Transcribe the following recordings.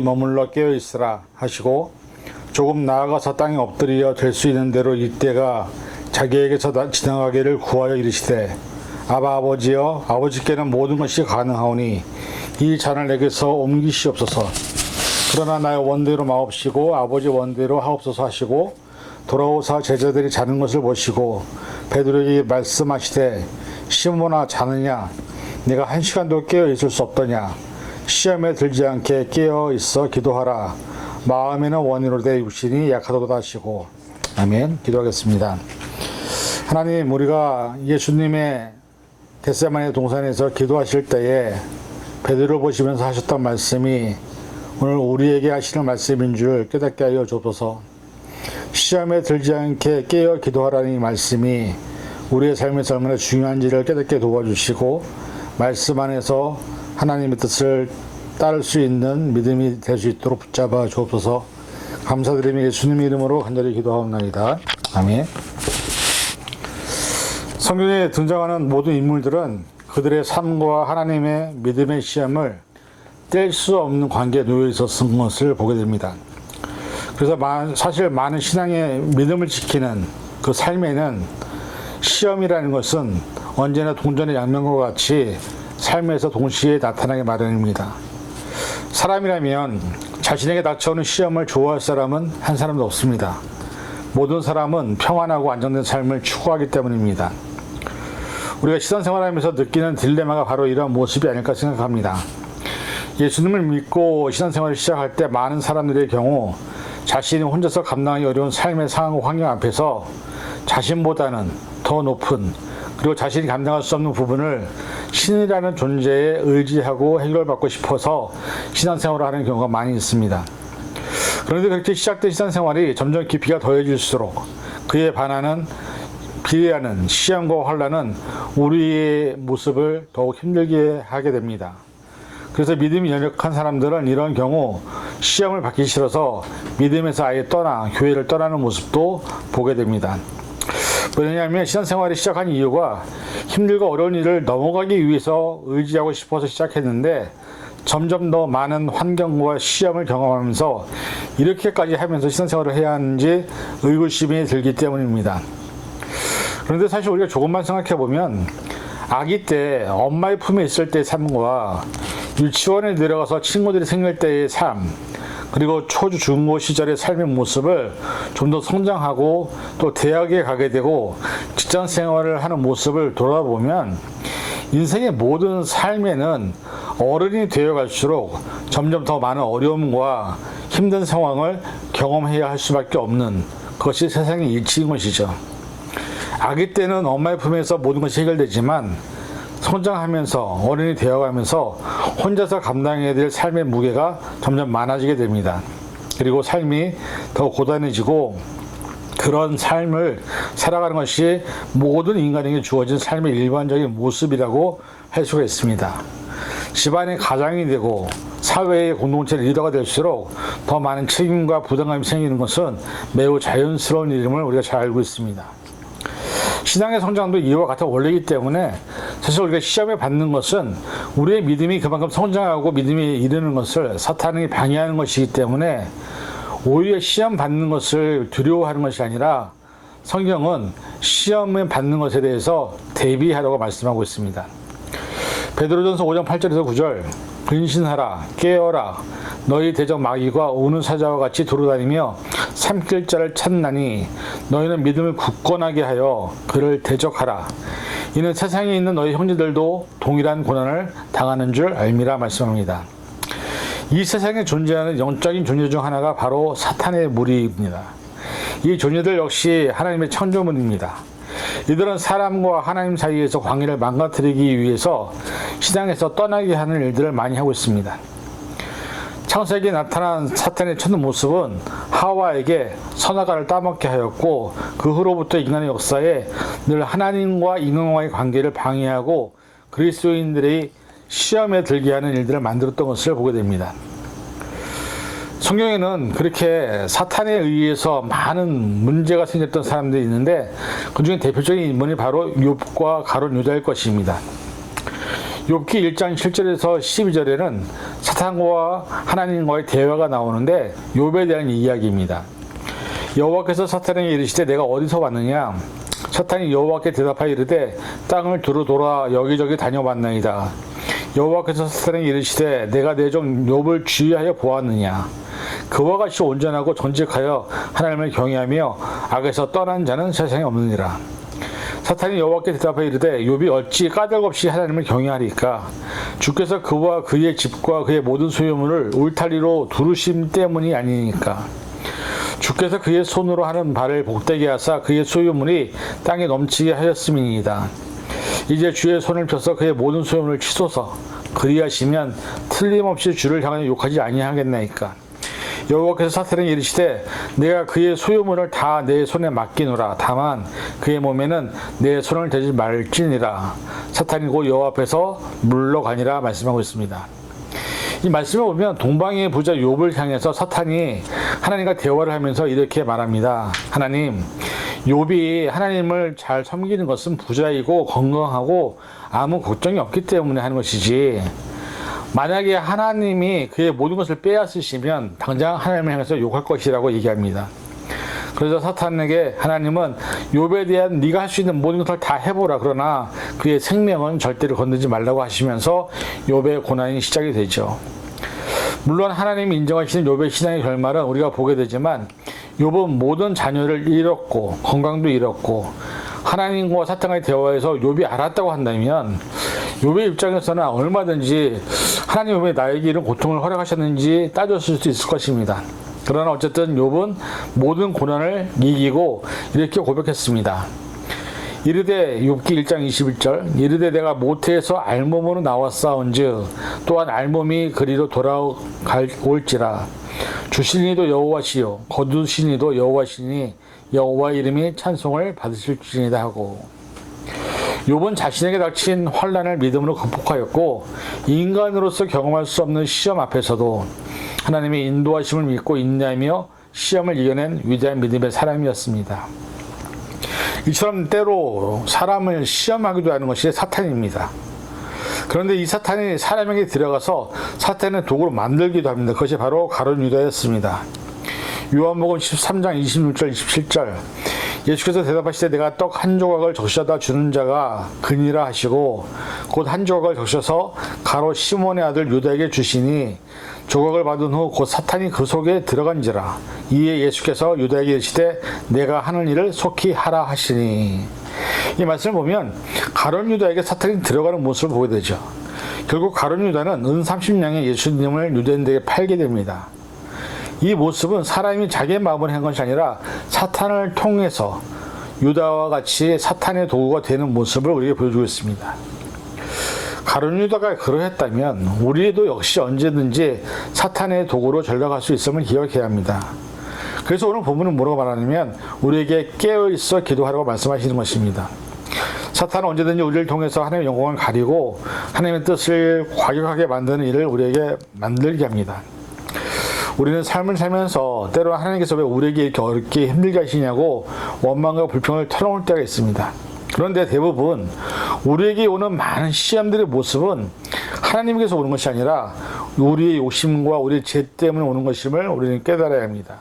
머물러 깨어 있으라 하시고 조금 나아가서 땅에 엎드려 될 수 있는 대로 이때가 자기에게서 지나가기를 구하여 이르시되 아바 아버지여 아버지께는 모든 것이 가능하오니 이 잔을 내게서 옮기시옵소서. 그러나 나의 원대로 마옵시고 아버지 원대로 하옵소서 하시고 돌아오사 제자들이 자는 것을 보시고 베드로에게 말씀하시되 시몬아 자느냐 네가 1시간도 깨어 있을 수 없더냐 시험에 들지 않게 깨어 있어 기도하라 마음에는 원이로되 육신이 약하도다 하시고. 아멘. 기도하겠습니다. 하나님, 우리가 예수님의 겟세마네 동산에서 기도하실 때에 베드로 보시면서 하셨던 말씀이 오늘 우리에게 하시는 말씀인 줄 깨닫게 하여 주옵소서. 시험에 들지 않게 깨어 기도하라는 이 말씀이 우리의 삶에서 얼마나 중요한지를 깨닫게 도와주시고 말씀 안에서 하나님의 뜻을 따를 수 있는 믿음이 될 수 있도록 붙잡아 주옵소서. 감사드리며 예수님의 이름으로 간절히 기도하옵나이다. 아멘. 성경에 등장하는 모든 인물들은 그들의 삶과 하나님의 믿음의 시험을 뗄 수 없는 관계에 놓여 있었던 것을 보게 됩니다. 그래서 사실 많은 신앙의 믿음을 지키는 그 삶에는 시험이라는 것은 언제나 동전의 양면과 같이 삶에서 동시에 나타나게 마련입니다. 사람이라면 자신에게 닥쳐오는 시험을 좋아할 사람은 한 사람도 없습니다. 모든 사람은 평안하고 안정된 삶을 추구하기 때문입니다. 우리가 신앙생활하면서 느끼는 딜레마가 바로 이런 모습이 아닐까 생각합니다. 예수님을 믿고 신앙생활을 시작할 때 많은 사람들의 경우 자신이 혼자서 감당하기 어려운 삶의 상황과 환경 앞에서 자신보다는 더 높은 그리고 자신이 감당할 수 없는 부분을 신이라는 존재에 의지하고 해결받고 싶어서 신앙생활을 하는 경우가 많이 있습니다. 그런데 그렇게 시작된 신앙생활이 점점 깊이가 더해질수록 그에 반하는 비례하는 시험과 환난은 우리의 모습을 더욱 힘들게 하게 됩니다. 그래서 믿음이 연약한 사람들은 이런 경우 시험을 받기 싫어서 믿음에서 아예 교회를 떠나는 모습도 보게 됩니다. 왜냐하면 신앙생활을 시작한 이유가 힘들고 어려운 일을 넘어가기 위해서 의지하고 싶어서 시작했는데 점점 더 많은 환경과 시험을 경험하면서 이렇게까지 하면서 신앙생활을 해야 하는지 의구심이 들기 때문입니다. 그런데 사실 우리가 조금만 생각해보면 아기 때 엄마의 품에 있을 때의 삶과 유치원에 들어가서 친구들이 생길 때의 삶 그리고 초중 중고 시절의 삶의 모습을 좀 더 성장하고 또 대학에 가게 되고 직장 생활을 하는 모습을 돌아보면 인생의 모든 삶에는 어른이 되어 갈수록 점점 더 많은 어려움과 힘든 상황을 경험해야 할 수밖에 없는 그것이 세상의 이치인 것이죠. 아기 때는 엄마의 품에서 모든 것이 해결되지만 성장하면서 어른이 되어가면서 혼자서 감당해야 될 삶의 무게가 점점 많아지게 됩니다. 그리고 삶이 더 고단해지고 그런 삶을 살아가는 것이 모든 인간에게 주어진 삶의 일반적인 모습이라고 할 수가 있습니다. 집안의 가장이 되고 사회의 공동체의 리더가 될수록 더 많은 책임과 부담감이 생기는 것은 매우 자연스러운 일임을 우리가 잘 알고 있습니다. 신앙의 성장도 이와 같은 원리이기 때문에 사실 우리가 시험에 받는 것은 우리의 믿음이 그만큼 성장하고 믿음에 이르는 것을 사탄이 방해하는 것이기 때문에 오히려 시험 받는 것을 두려워하는 것이 아니라 성경은 시험에 받는 것에 대해서 대비하라고 말씀하고 있습니다. 베드로전서 5장 8절에서 9절 근신하라 깨어라 너희 대적 마귀가 오는 사자와 같이 돌아다니며 삼킬 자를 찾나니 너희는 믿음을 굳건하게 하여 그를 대적하라 이는 세상에 있는 너희 형제들도 동일한 고난을 당하는 줄 알미라 말씀합니다. 이 세상에 존재하는 영적인 존재 중 하나가 바로 사탄의 무리입니다. 이 존재들 역시 하나님의 창조물입니다. 이들은 사람과 하나님 사이에서 관계를 망가뜨리기 위해서 신앙에서 떠나게 하는 일들을 많이 하고 있습니다. 창세기에 나타난 사탄의 첫 모습은 하와에게 선악과를 따먹게 하였고 그 후로부터 인간의 역사에 늘 하나님과 인간과의 관계를 방해하고 그리스도인들의 시험에 들게 하는 일들을 만들었던 것을 보게 됩니다. 성경에는 그렇게 사탄에 의해서 많은 문제가 생겼던 사람들이 있는데 그 중에 대표적인 인물이 바로 욥과 가룟 유다일 것입니다. 욥기 1장 7절에서 12절에는 사탄과 하나님과의 대화가 나오는데 욥에 대한 이야기입니다. 여호와께서 사탄에게 이르시되 내가 어디서 왔느냐? 사탄이 여호와께 대답하여 이르되 땅을 두루 돌아 여기저기 다녀봤나이다. 여호와께서 사탄에게 이르시되 내가 내 종 욥을 주의하여 보았느냐? 그와 같이 온전하고 정직하여 하나님을 경외하며 악에서 떠난 자는 세상에 없느니라. 사탄이 여호와께 대답하여 이르되 욥이 어찌 까닭없이 하나님을 경외하리까? 주께서 그와 그의 집과 그의 모든 소유물을 울타리로 두르심 때문이 아니니까. 주께서 그의 손으로 하는 바를 복되게 하사 그의 소유물이 땅에 넘치게 하였음이니이다. 이제 주의 손을 펴서 그의 모든 소유물을 치소서. 그리하시면 틀림없이 주를 향하여 욕하지 아니하겠나이까. 여호와께서 사탄에게 이르시되 내가 그의 소유물을 다 내 손에 맡기노라. 다만 그의 몸에는 내 손을 대지 말지니라. 사탄이 곧 여호와 앞에서 물러가니라 말씀하고 있습니다. 이 말씀을 보면 동방의 부자 욥을 향해서 사탄이 하나님과 대화를 하면서 이렇게 말합니다. 하나님, 욥이 하나님을 잘 섬기는 것은 부자이고 건강하고 아무 걱정이 없기 때문에 하는 것이지, 만약에 하나님이 그의 모든 것을 빼앗으시면 당장 하나님을 향해서 욕할 것이라고 얘기합니다. 그래서 사탄에게 하나님은 욥에 대한 네가 할 수 있는 모든 것을 다 해보라. 그러나 그의 생명은 절대로 건드리지 말라고 하시면서 욥의 고난이 시작이 되죠. 물론 하나님이 인정하시는 욥의 신앙의 결말은 우리가 보게 되지만 욥은 모든 자녀를 잃었고 건강도 잃었고 하나님과 사탄과의 대화에서 욥이 알았다고 한다면 욥의 입장에서는 얼마든지 하나님 왜 나에게 이런 고통을 허락하셨는지 따졌을 수도 있을 것입니다. 그러나 어쨌든 욥은 모든 고난을 이기고 이렇게 고백했습니다. 이르되 욥기 1장 21절 이르되 내가 모태에서 알몸으로 나왔사온즉 또한 알몸이 그리로 돌아올지라. 주신 이도 여호와시요 거두신 이도 여호와시니 여호와 이름이 찬송을 받으실지니이다 하고, 욥은 자신에게 닥친 환난을 믿음으로 극복하였고 인간으로서 경험할 수 없는 시험 앞에서도 하나님의 인도하심을 믿고 인내하며 시험을 이겨낸 위대한 믿음의 사람이었습니다. 이처럼 때로 사람을 시험하기도 하는 것이 사탄입니다. 그런데 이 사탄이 사람에게 들어가서 사탄의 도구로 만들기도 합니다. 그것이 바로 가룟 유다였습니다. 요한복음 13장 26절 27절 예수께서 대답하시되 내가 떡 한 조각을 적셔다 주는 자가 그니라 하시고 곧 한 조각을 적셔서 가롯 시몬의 아들 유다에게 주시니 조각을 받은 후 곧 사탄이 그 속에 들어간지라. 이에 예수께서 유다에게 이르시되 내가 하는 일을 속히 하라 하시니. 이 말씀을 보면 가룟 유다에게 사탄이 들어가는 모습을 보게 되죠. 결국 가룟 유다는 은 30냥에 예수님을 유대인들에게 팔게 됩니다. 이 모습은 사람이 자기의 마음을 한 것이 아니라 사탄을 통해서 유다와 같이 사탄의 도구가 되는 모습을 우리에게 보여주고 있습니다. 가룟 유다가 그러했다면 우리도 역시 언제든지 사탄의 도구로 전락할 수 있음을 기억해야 합니다. 그래서 오늘 본문은 뭐라고 말하냐면 우리에게 깨어있어 기도하라고 말씀하시는 것입니다. 사탄은 언제든지 우리를 통해서 하나님의 영광을 가리고 하나님의 뜻을 과격하게 만드는 일을 우리에게 만들게 합니다. 우리는 삶을 살면서 때로 하나님께서 왜 우리에게 이렇게 어렵게 힘들게 하시냐고 원망과 불평을 털어놓을 때가 있습니다. 그런데 대부분 우리에게 오는 많은 시험들의 모습은 하나님께서 오는 것이 아니라 우리의 욕심과 우리의 죄 때문에 오는 것임을 우리는 깨달아야 합니다.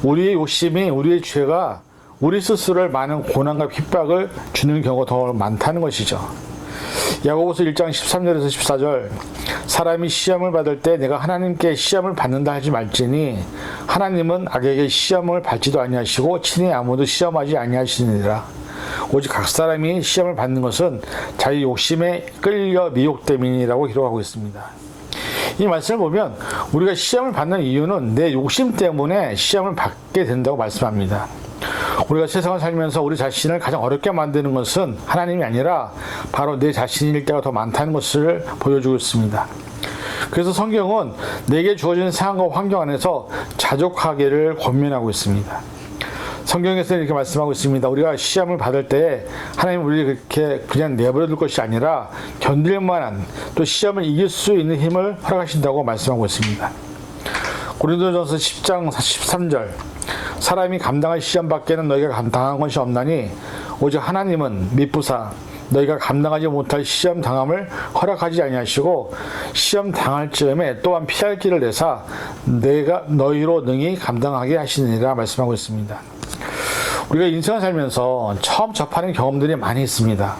우리의 욕심이, 우리의 죄가 우리 스스로를 많은 고난과 핍박을 주는 경우가 더 많다는 것이죠. 야고보서 1장 13절에서 14절 사람이 시험을 받을 때 내가 하나님께 시험을 받는다 하지 말지니 하나님은 악에게 시험을 받지도 아니하시고 친히 아무도 시험하지 아니하시느니라. 오직 각 사람이 시험을 받는 것은 자기 욕심에 끌려 미혹됨이니라고 기록하고 있습니다. 이 말씀을 보면 우리가 시험을 받는 이유는 내 욕심 때문에 시험을 받게 된다고 말씀합니다. 우리가 세상을 살면서 우리 자신을 가장 어렵게 만드는 것은 하나님이 아니라 바로 내 자신일 때가 더 많다는 것을 보여주고 있습니다. 그래서 성경은 내게 주어진 상황과 환경 안에서 자족하기를 권면하고 있습니다. 성경에서 이렇게 말씀하고 있습니다. 우리가 시험을 받을 때 하나님 우리를 그렇게 그냥 내버려 둘 것이 아니라 견딜 만한 또 시험을 이길 수 있는 힘을 허락하신다고 말씀하고 있습니다. 고린도전서 10장 13절 사람이 감당할 시험 밖에는 너희가 감당한 것이 없나니 오직 하나님은 미쁘사 너희가 감당하지 못할 시험 당함을 허락하지 아니하시고 시험 당할 즈음에 또한 피할 길을 내사 내가 너희로 능히 감당하게 하시느니라 말씀하고 있습니다. 우리가 인생을 살면서 처음 접하는 경험들이 많이 있습니다.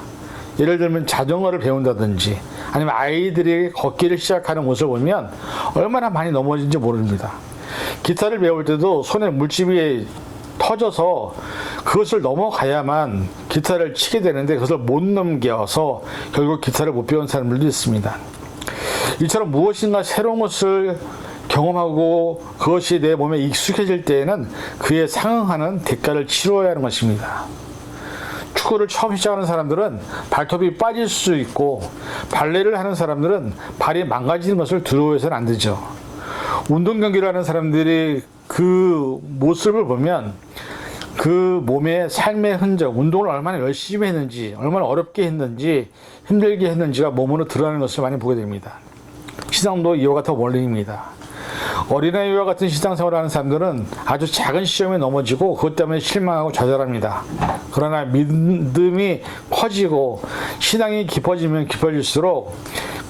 예를 들면 자전거를 배운다든지 아니면 아이들이 걷기를 시작하는 모습을 보면 얼마나 많이 넘어진지 모릅니다. 기타를 배울 때도 손에 물집이 터져서 그것을 넘어가야만 기타를 치게 되는데 그것을 못 넘겨서 결국 기타를 못 배운 사람들도 있습니다. 이처럼 무엇인가 새로운 것을 경험하고 그것이 내 몸에 익숙해질 때에는 그에 상응하는 대가를 치러야 하는 것입니다. 축구를 처음 시작하는 사람들은 발톱이 빠질 수 있고 발레를 하는 사람들은 발이 망가지는 것을 두려워해서는 안 되죠. 운동 경기를 하는 사람들이 그 모습을 보면 그 몸의 삶의 흔적, 운동을 얼마나 열심히 했는지, 얼마나 어렵게 했는지, 힘들게 했는지가 몸으로 드러나는 것을 많이 보게 됩니다. 신앙도 이와 같은 원리입니다. 어린아이와 같은 신앙생활을 하는 사람들은 아주 작은 시험에 넘어지고 그것 때문에 실망하고 좌절합니다. 그러나 믿음이 커지고 신앙이 깊어지면 깊어질수록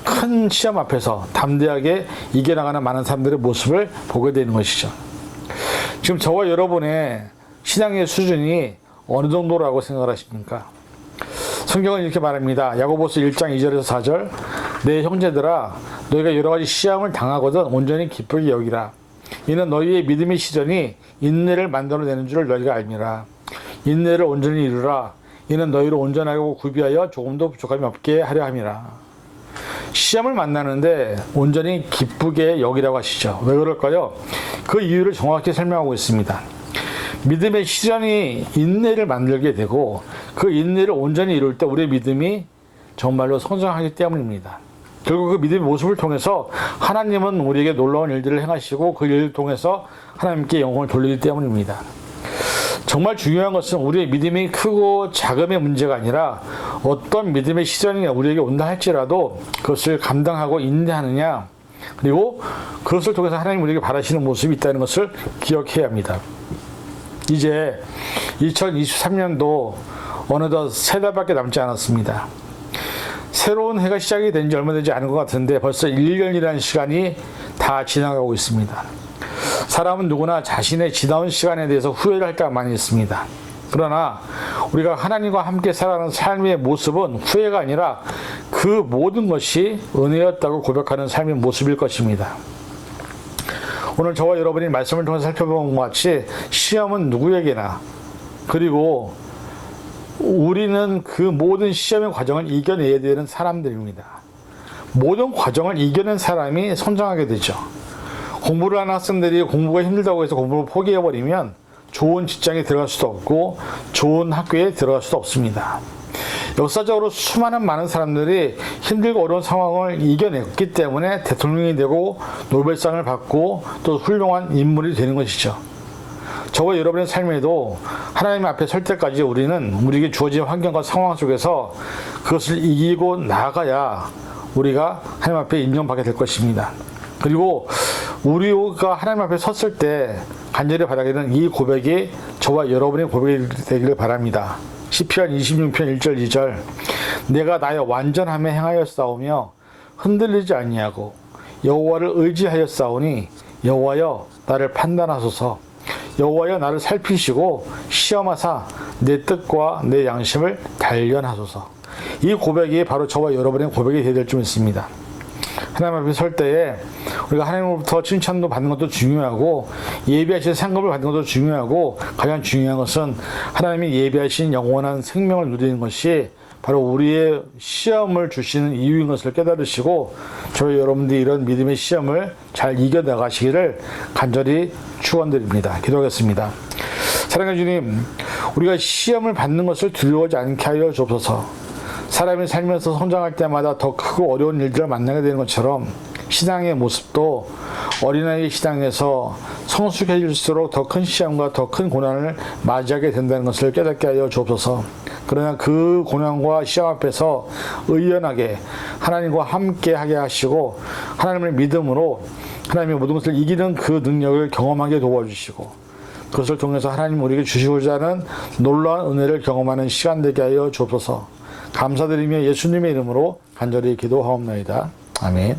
큰 시험 앞에서 담대하게 이겨나가는 많은 사람들의 모습을 보게 되는 것이죠. 지금 저와 여러분의 신앙의 수준이 어느 정도라고 생각을 하십니까? 성경은 이렇게 말합니다. 야고보서 1장 2절에서 4절 내 형제들아 너희가 여러 가지 시험을 당하거든 온전히 기쁘게 여기라. 이는 너희의 믿음의 시전이 인내를 만들어내는 줄을 너희가 알미라. 인내를 온전히 이루라. 이는 너희를 온전하고 구비하여 조금도 부족함이 없게 하려 함이라. 시험을 만나는데 온전히 기쁘게 여기라고 하시죠. 왜 그럴까요? 그 이유를 정확히 설명하고 있습니다. 믿음의 시전이 인내를 만들게 되고 그 인내를 온전히 이룰 때 우리의 믿음이 정말로 성장하기 때문입니다. 결국 그 믿음의 모습을 통해서 하나님은 우리에게 놀라운 일들을 행하시고 그 일을 통해서 하나님께 영광을 돌리기 때문입니다. 정말 중요한 것은 우리의 믿음이 크고 작음의 문제가 아니라 어떤 믿음의 시전이 우리에게 온다 할지라도 그것을 감당하고 인내하느냐, 그리고 그것을 통해서 하나님 우리에게 바라시는 모습이 있다는 것을 기억해야 합니다. 이제 2023년도 어느덧 3달밖에 남지 않았습니다. 새로운 해가 시작이 된 지 얼마 되지 않은 것 같은데 벌써 1년이라는 시간이 다 지나가고 있습니다. 사람은 누구나 자신의 지나온 시간에 대해서 후회를 할 때가 많이 있습니다. 그러나 우리가 하나님과 함께 살아가는 삶의 모습은 후회가 아니라 그 모든 것이 은혜였다고 고백하는 삶의 모습일 것입니다. 오늘 저와 여러분이 말씀을 통해서 살펴본 것 같이 시험은 누구에게나, 그리고 우리는 그 모든 시험의 과정을 이겨내야 되는 사람들입니다. 모든 과정을 이겨낸 사람이 성장하게 되죠. 공부를 하는 학생들이 공부가 힘들다고 해서 공부를 포기해버리면 좋은 직장에 들어갈 수도 없고 좋은 학교에 들어갈 수도 없습니다. 역사적으로 수많은 많은 사람들이 힘들고 어려운 상황을 이겨냈기 때문에 대통령이 되고 노벨상을 받고 또 훌륭한 인물이 되는 것이죠. 저와 여러분의 삶에도 하나님 앞에 설 때까지 우리는 우리에게 주어진 환경과 상황 속에서 그것을 이기고 나아가야 우리가 하나님 앞에 인정받게 될 것입니다. 그리고 우리가 하나님 앞에 섰을 때 간절히 바라기는 이 고백이 저와 여러분의 고백이 되기를 바랍니다. 시편 26편 1절 2절 내가 나의 완전함에 행하여 싸우며 흔들리지 아니하고 여호와를 의지하여 싸우니 여호와여 나를 판단하소서. 여호와여 나를 살피시고 시험하사 내 뜻과 내 양심을 단련하소서. 이 고백이 바로 저와 여러분의 고백이 되어야 될 줄 믿습니다. 하나님 앞에 설 때에 우리가 하나님으로부터 칭찬도 받는 것도 중요하고 예비하신 상급을 받는 것도 중요하고 가장 중요한 것은 하나님이 예비하신 영원한 생명을 누리는 것이 바로 우리의 시험을 주시는 이유인 것을 깨달으시고 저희 여러분들이 이런 믿음의 시험을 잘 이겨나가시기를 간절히 축원드립니다. 기도하겠습니다. 사랑하는 주님, 우리가 시험을 받는 것을 두려워하지 않게 하여 주옵소서. 사람이 살면서 성장할 때마다 더 크고 어려운 일들을 만나게 되는 것처럼 신앙의 모습도 어린아이의 신앙에서 성숙해질수록 더 큰 시험과 더 큰 고난을 맞이하게 된다는 것을 깨닫게 하여 주옵소서. 그러나 그 고난과 시험 앞에서 의연하게 하나님과 함께 하게 하시고 하나님을 믿음으로 하나님의 모든 것을 이기는 그 능력을 경험하게 도와주시고 그것을 통해서 하나님 우리에게 주시고자 하는 놀라운 은혜를 경험하는 시간 되게 하여 주옵소서. 감사드리며 예수님의 이름으로 간절히 기도하옵나이다. 아멘.